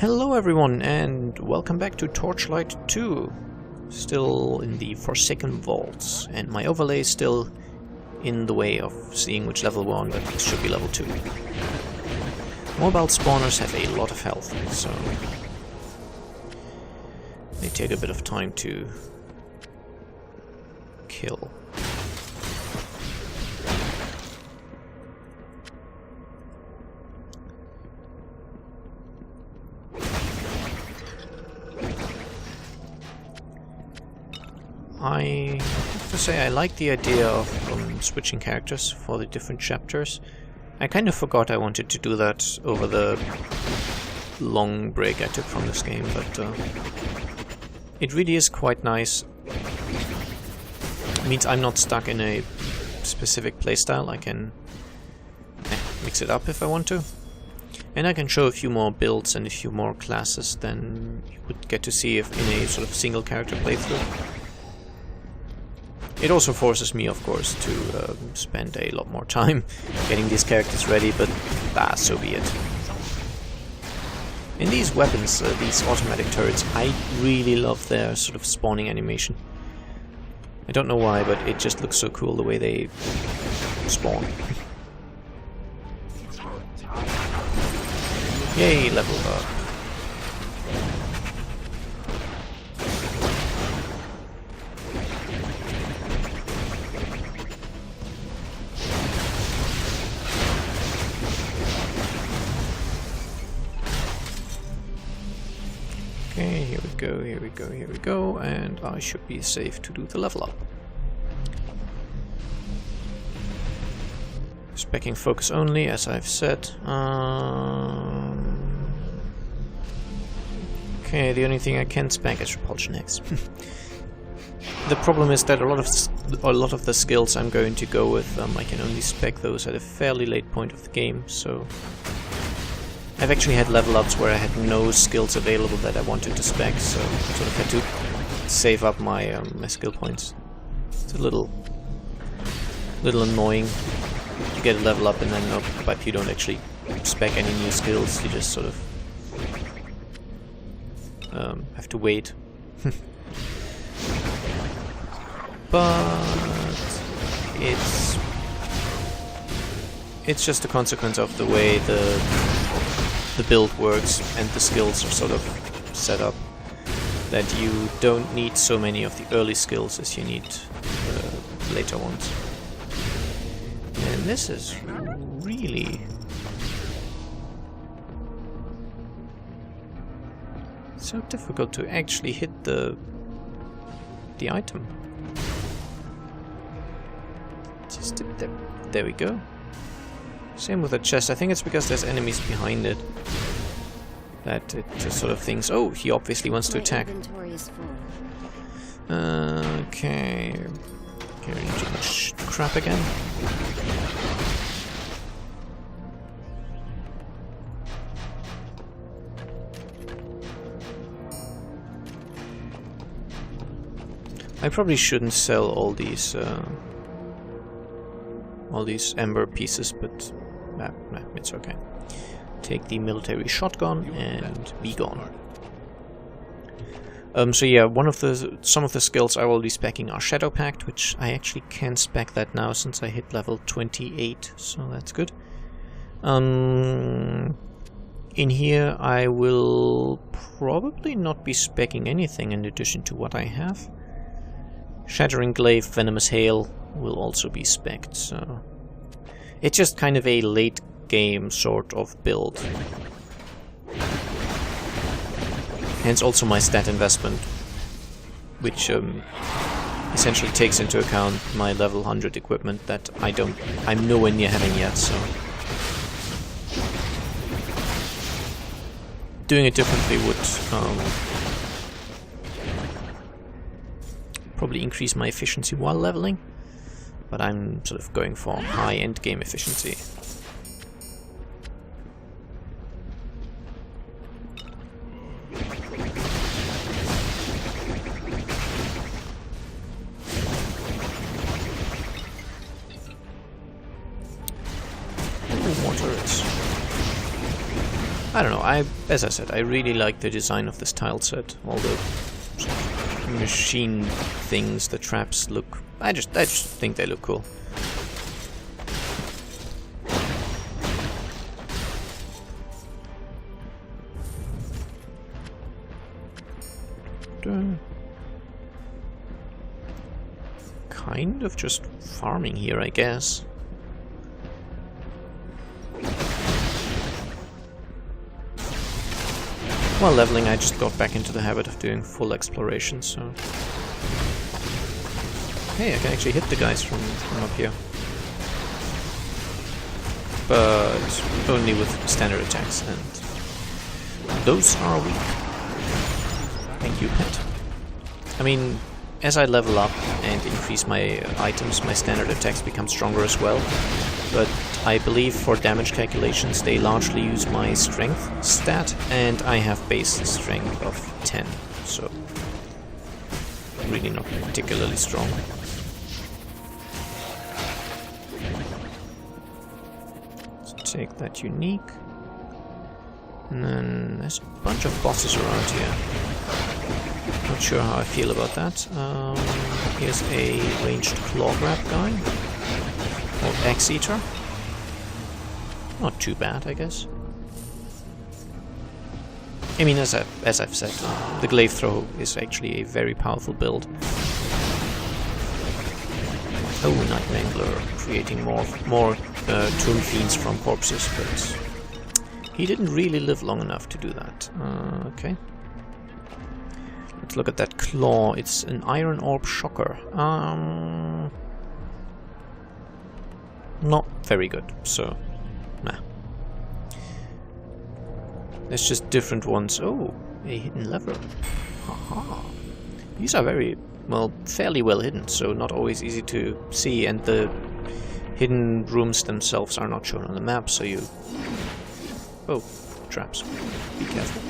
Hello everyone and welcome back to Torchlight 2. Still in the Forsaken Vaults, and my overlay is still in the way of seeing which level we're on, but it should be level 2. Mobile spawners have a lot of health, so they take a bit of time to kill. I have to say I like the idea of switching characters for the different chapters. I kind of forgot I wanted to do that over the long break I took from this game, but it really is quite nice. It means I'm not stuck in a specific playstyle. I can mix it up if I want to. And I can show a few more builds and a few more classes than you would get to see if in a sort of single character playthrough. It also forces me, of course, to spend a lot more time getting these characters ready, but so be it. In these weapons, these automatic turrets, I really love their sort of spawning animation. I don't know why, but it just looks so cool the way they spawn. Yay, level up. Okay, here we go, and I should be safe to do the level up. Speccing focus only, as I've said. Okay, the only thing I can spec is Repulsion X. The problem is that a lot of the skills I'm going to go with, I can only spec those at a fairly late point of the game, so I've actually had level ups where I had no skills available that I wanted to spec, so I sort of had to save up my my skill points. It's a little annoying. You get a level up and then but you don't actually spec any new skills. You just sort of have to wait. But it's just a consequence of the way the build works and the skills are sort of set up, that you don't need so many of the early skills as you need later ones. And this is really so difficult to actually hit the item. Just there we go. Same with the chest. I think it's because there's enemies behind it that it just sort of thinks, oh, he obviously wants to attack. Okay. Carrying too much crap again. I probably shouldn't sell all these ember pieces, but it's okay. Take the military shotgun and be gone. So yeah, some of the skills I will be speccing are Shadow Pact, which I actually can spec that now since I hit level 28, so that's good. In here I will probably not be speccing anything in addition to what I have. Shattering Glaive, Venomous Hail will also be specced, so it's just kind of a late game sort of build. Hence also my stat investment, which essentially takes into account my level 100 equipment that I'm nowhere near having yet, so doing it differently would probably increase my efficiency while leveling, but I'm sort of going for high end game efficiency. More turrets. I don't know, as I said, I really like the design of this tile set. All the machine things, the traps look... I just think they look cool. Kind of just farming here, I guess. While leveling, I just got back into the habit of doing full exploration, so... Hey, I can actually hit the guys from up here. But only with standard attacks, and those are weak. Thank you, pet. I mean, as I level up and increase my items, my standard attacks become stronger as well. But I believe for damage calculations they largely use my strength stat, and I have base strength of 10, so really not particularly strong. Let's take that unique. And then there's a bunch of bosses around here. Not sure how I feel about that. Here's a ranged claw grab guy. Or Axe Eater. Not too bad, I guess. I mean, as I've said, the glaive throw is actually a very powerful build. Oh, Night Mangler, creating more Tomb Fiends from corpses, but he didn't really live long enough to do that. Okay. Let's look at that claw. It's an Iron Orb Shocker. Not very good, so nah. There's just different ones. Oh, a hidden lever. Haha. These are very, well, fairly well hidden, so not always easy to see, and the hidden rooms themselves are not shown on the map, so you... Oh, traps. Be careful.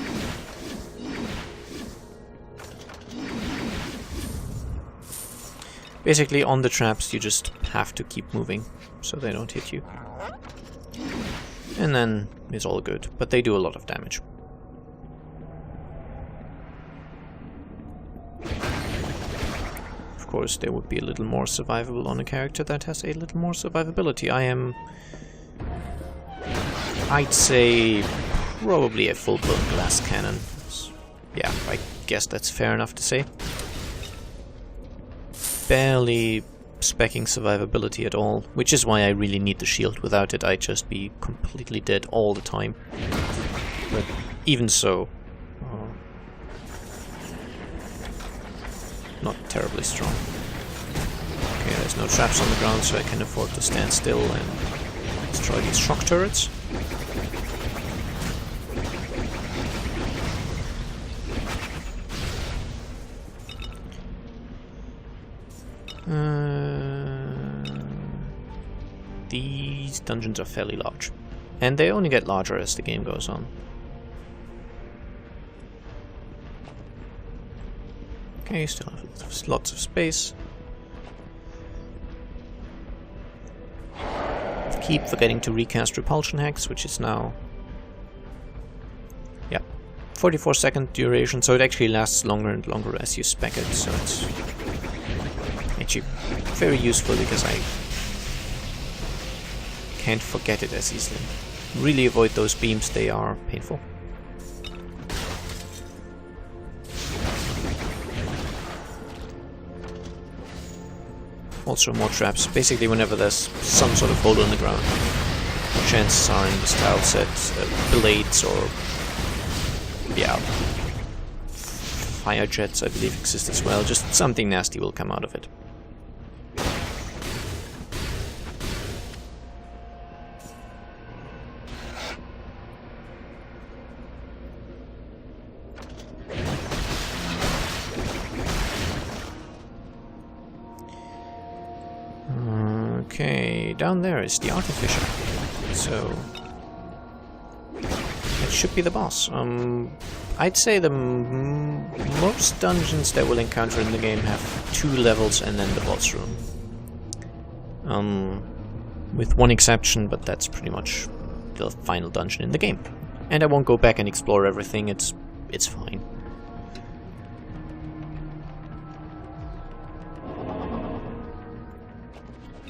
Basically, on the traps, you just have to keep moving, so they don't hit you. And then it's all good, but they do a lot of damage. Of course, they would be a little more survivable on a character that has a little more survivability. I'd say, probably a full-blown glass cannon. Yeah, I guess that's fair enough to say. Barely speccing survivability at all, which is why I really need the shield. Without it, I'd just be completely dead all the time. But even so, not terribly strong. Okay, there's no traps on the ground, so I can afford to stand still and destroy these shock turrets. These dungeons are fairly large, and they only get larger as the game goes on. Okay, still have lots of space. Keep forgetting to recast repulsion hacks, which is now... yeah, 44-second duration, so it actually lasts longer and longer as you spec it, so it's actually very useful because I can't forget it as easily. Really avoid those beams, they are painful. Also more traps. Basically whenever there's some sort of hole in the ground, chances are in this tile set blades or yeah, fire jets I believe exist as well. Just something nasty will come out of it. Okay, down there is the Artificer, so it should be the boss. I'd say the most dungeons that we'll encounter in the game have 2 levels and then the boss room. With one exception, but that's pretty much the final dungeon in the game. And I won't go back and explore everything, it's fine.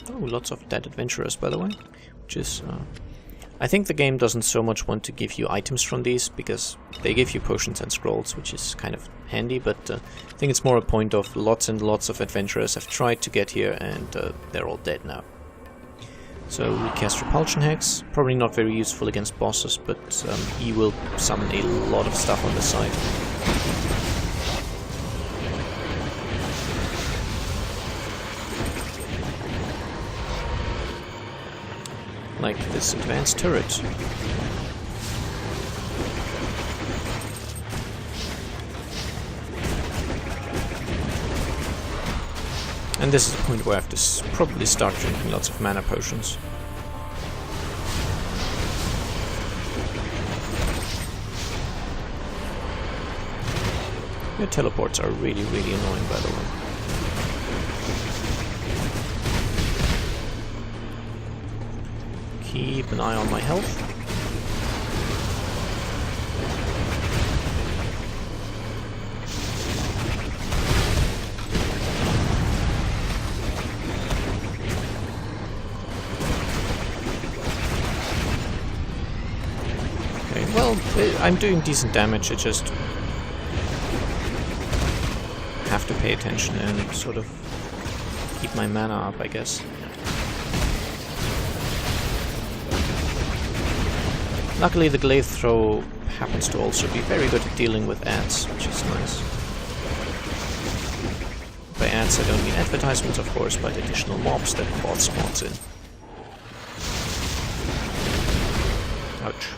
Oh, lots of dead adventurers, by the way, which is... I think the game doesn't so much want to give you items from these, because they give you potions and scrolls, which is kind of handy, but I think it's more a point of lots and lots of adventurers have tried to get here, and they're all dead now. So we cast Repulsion Hex, probably not very useful against bosses, but he will summon a lot of stuff on the side. Like this advanced turret. And this is the point where I have to probably start drinking lots of mana potions. Your teleports are really, really annoying, by the way. Keep an eye on my health. Okay, well, I'm doing decent damage, I just have to pay attention and sort of keep my mana up, I guess. Luckily, the glaive throw happens to also be very good at dealing with ads, which is nice. By ads, I don't mean advertisements, of course, but additional mobs that bot spawns in. Ouch.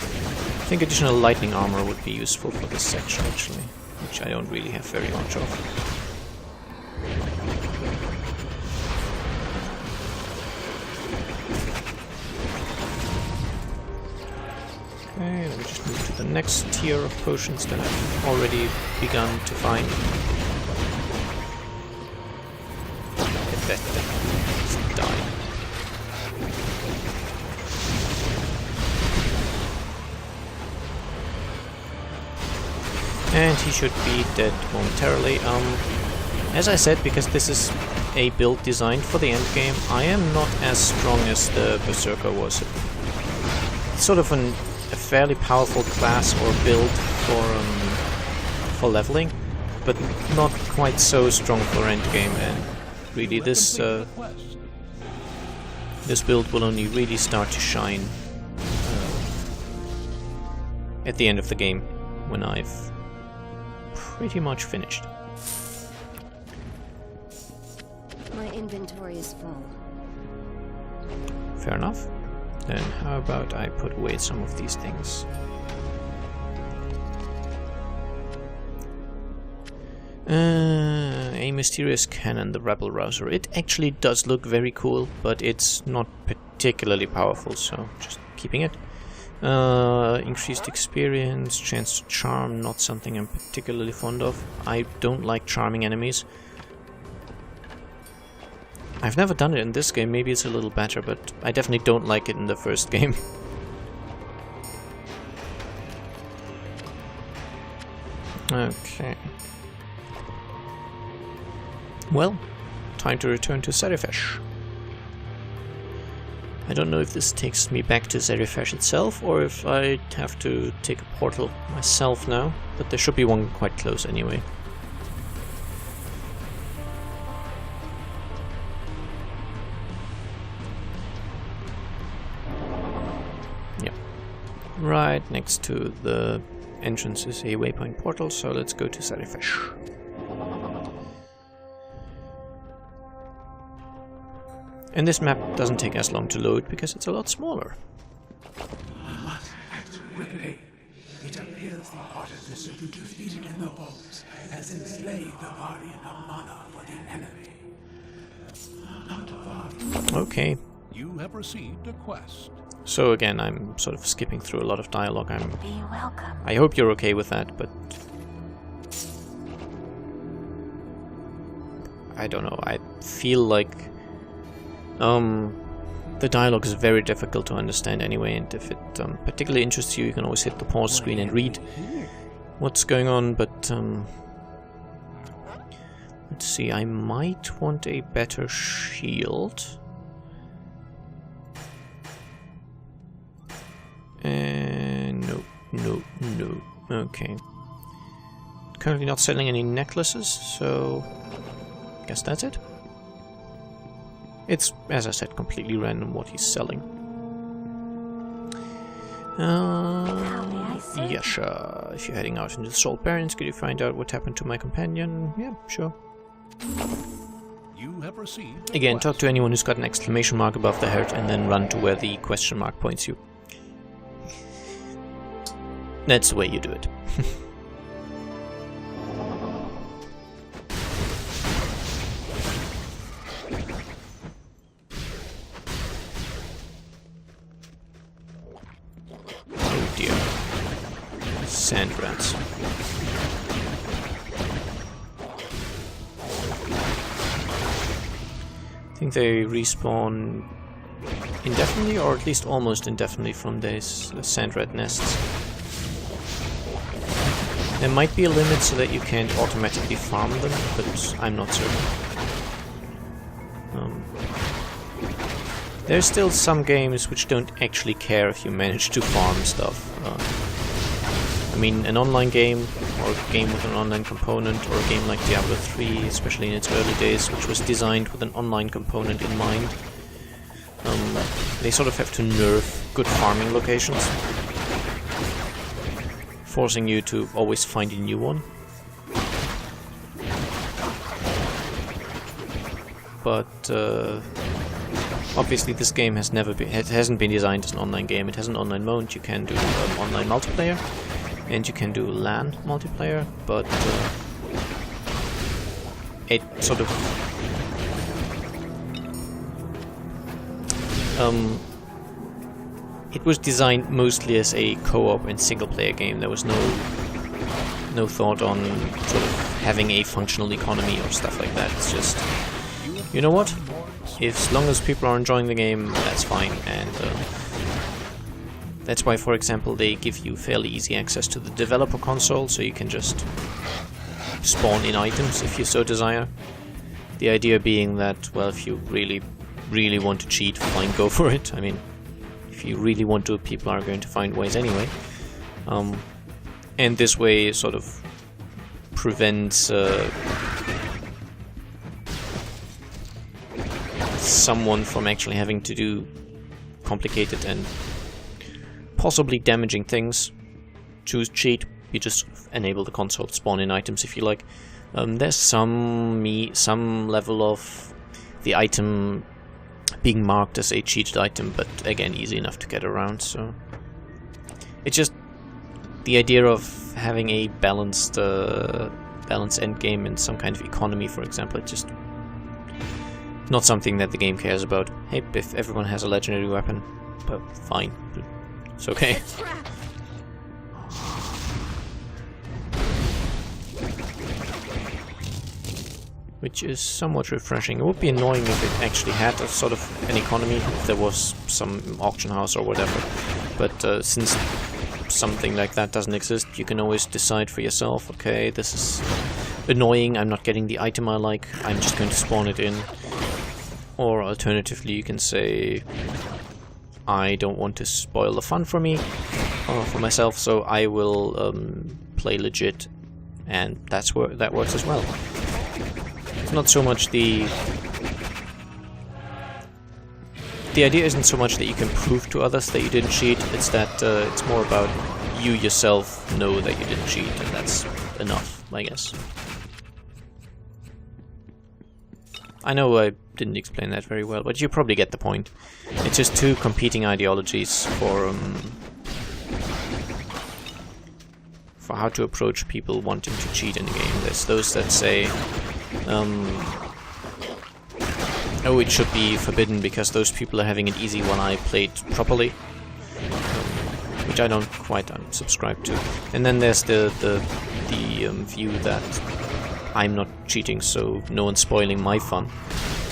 I think additional lightning armor would be useful for this section, actually, which I don't really have very much of. Okay, let me just move to the next tier of potions that I've already begun to find. Get that thing. Just die. And he should be dead momentarily. As I said, because this is a build designed for the endgame, I am not as strong as the Berserker was. It's sort of a fairly powerful class or build for leveling, but not quite so strong for endgame. And really, this this build will only really start to shine at the end of the game, when I've pretty much finished. My inventory is full. Fair enough. Then how about I put away some of these things. A mysterious cannon, the Rebel Rouser. It actually does look very cool, but it's not particularly powerful, so just keeping it. Increased experience, chance to charm, not something I'm particularly fond of. I don't like charming enemies. I've never done it in this game, maybe it's a little better, but I definitely don't like it in the first game. Okay. Well, time to return to Serifesh. I don't know if this takes me back to Serifesh itself, or if I have to take a portal myself now, but there should be one quite close anyway. Right next to the entrance is a waypoint portal, so let's go to Serifesh. And this map doesn't take as long to load because it's a lot smaller. I must act quickly. It appears the artifice will be defeated in the vaults has enslaved the guardian of mana for the enemy. Not far. Okay. You have received a quest. So again, I'm sort of skipping through a lot of dialogue. Be welcome. I hope you're okay with that, but I don't know. I feel like The dialogue is very difficult to understand anyway, and if it particularly interests you, you can always hit the pause screen and read what's going on, but let's see, I might want a better shield. And no. Okay. Currently not selling any necklaces, so guess that's it. It's, as I said, completely random what he's selling. Yeah, sure. If you're heading out into the Salt Barrens, could you find out what happened to my companion? Yeah, sure. You have received Again, talk to anyone who's got an exclamation mark above their head and then run to where the question mark points you. That's the way you do it. Oh dear. Sand rats. I think they respawn indefinitely, or at least almost indefinitely from these sand rat nests. There might be a limit so that you can't automatically farm them, but I'm not certain. There's still some games which don't actually care if you manage to farm stuff. I mean, an online game, or a game with an online component, or a game like Diablo 3, especially in its early days, which was designed with an online component in mind, they sort of have to nerf good farming locations, forcing you to always find a new one. But obviously this game has never been, it hasn't been designed as an online game. It has an online mode. You can do online multiplayer, and you can do LAN multiplayer, but it sort of it was designed mostly as a co-op and single-player game. There was no thought on sort of having a functional economy or stuff like that. It's just, you know what? As long as people are enjoying the game, that's fine. And that's why, for example, they give you fairly easy access to the developer console, so you can just spawn in items if you so desire. The idea being that, well, if you really want to cheat, fine, go for it. I mean, if you really want to, people are going to find ways anyway. And this way sort of prevents someone from actually having to do complicated and possibly damaging things. Choose cheat, you just enable the console to spawn in items if you like. There's some level of the item being marked as a cheated item, but again, easy enough to get around. So it's just the idea of having a balanced endgame and some kind of economy, for example. It's just not something that the game cares about. Hey, if everyone has a legendary weapon, but fine, it's okay. Which is somewhat refreshing. It would be annoying if it actually had a sort of an economy, if there was some auction house or whatever. But since something like that doesn't exist, you can always decide for yourself, okay, this is annoying, I'm not getting the item I like, I'm just going to spawn it in. Or alternatively, you can say, I don't want to spoil the fun for me, or for myself, so I will play legit, and that works as well. It's not so much the idea isn't so much that you can prove to others that you didn't cheat, it's that it's more about you yourself know that you didn't cheat, and that's enough, I guess. I know I didn't explain that very well, but you probably get the point. It's just two competing ideologies for how to approach people wanting to cheat in the game. There's those that say, oh, it should be forbidden because those people are having it easy when I played properly, which I don't quite subscribe to. And then there's the view that I'm not cheating, so no one's spoiling my fun.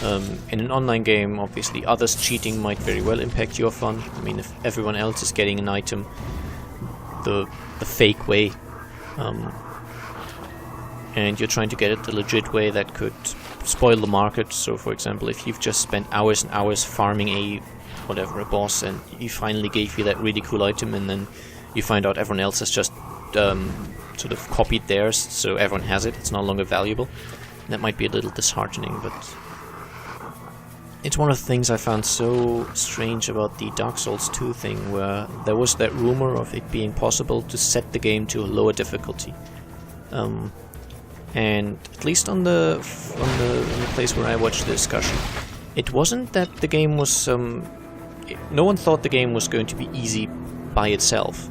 In an online game, obviously, others cheating might very well impact your fun. I mean, if everyone else is getting an item the fake way, and you're trying to get it the legit way, that could spoil the market. So, for example, if you've just spent hours and hours farming a boss, and he finally gave you that really cool item, and then you find out everyone else has just sort of copied theirs, so everyone has it, it's no longer valuable. That might be a little disheartening, but it's one of the things I found so strange about the Dark Souls 2 thing, where there was that rumor of it being possible to set the game to a lower difficulty. And at least on the place where I watched the discussion, it wasn't that the game was no one thought the game was going to be easy by itself.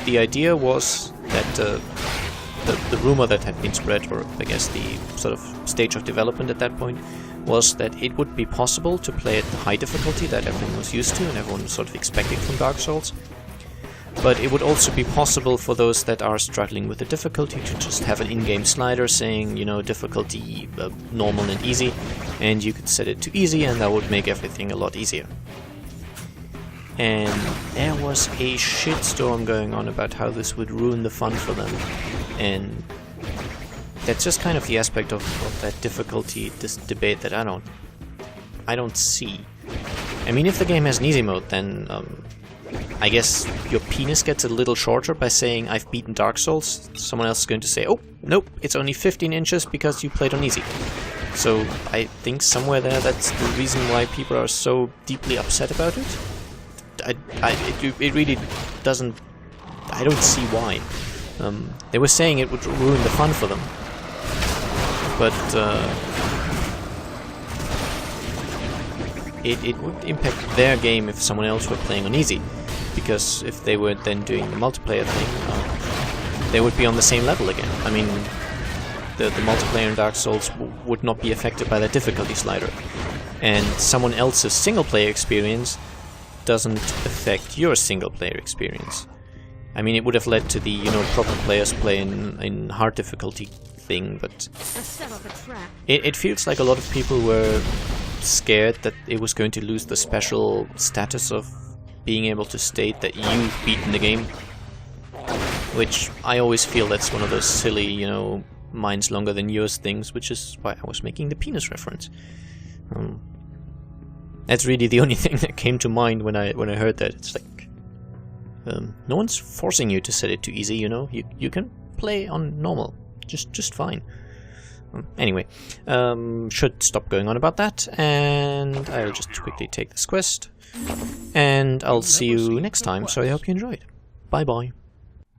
The idea was that the rumor that had been spread, or I guess the sort of stage of development at that point, was that it would be possible to play at the high difficulty that everyone was used to and everyone was sort of expecting from Dark Souls. But it would also be possible for those that are struggling with the difficulty to just have an in-game slider saying, you know, difficulty normal and easy, and you could set it to easy and that would make everything a lot easier. And there was a shitstorm going on about how this would ruin the fun for them, and that's just kind of the aspect of that difficulty, this debate that I don't see. I mean, if the game has an easy mode, then I guess your penis gets a little shorter by saying I've beaten Dark Souls. Someone else is going to say, oh, nope, it's only 15 inches because you played on easy. So I think somewhere there that's the reason why people are so deeply upset about it. It really doesn't... I don't see why. They were saying it would ruin the fun for them. But it would impact their game if someone else were playing on easy. Because if they were then doing the multiplayer thing, they would be on the same level again. I mean, the multiplayer in Dark Souls would not be affected by that difficulty slider. And someone else's single-player experience doesn't affect your single-player experience. I mean, it would have led to the, you know, proper players play in hard difficulty thing, but it feels like a lot of people were scared that it was going to lose the special status of being able to state that you've beaten the game, which I always feel that's one of those silly, you know, mine's longer than yours things, which is why I was making the penis reference. That's really the only thing that came to mind when I heard that. It's like, no one's forcing you to set it to easy, you know. You can play on normal, just fine. Anyway, should stop going on about that, and I'll just quickly take this quest, and I'll see you next time. So I hope you enjoyed. Bye bye.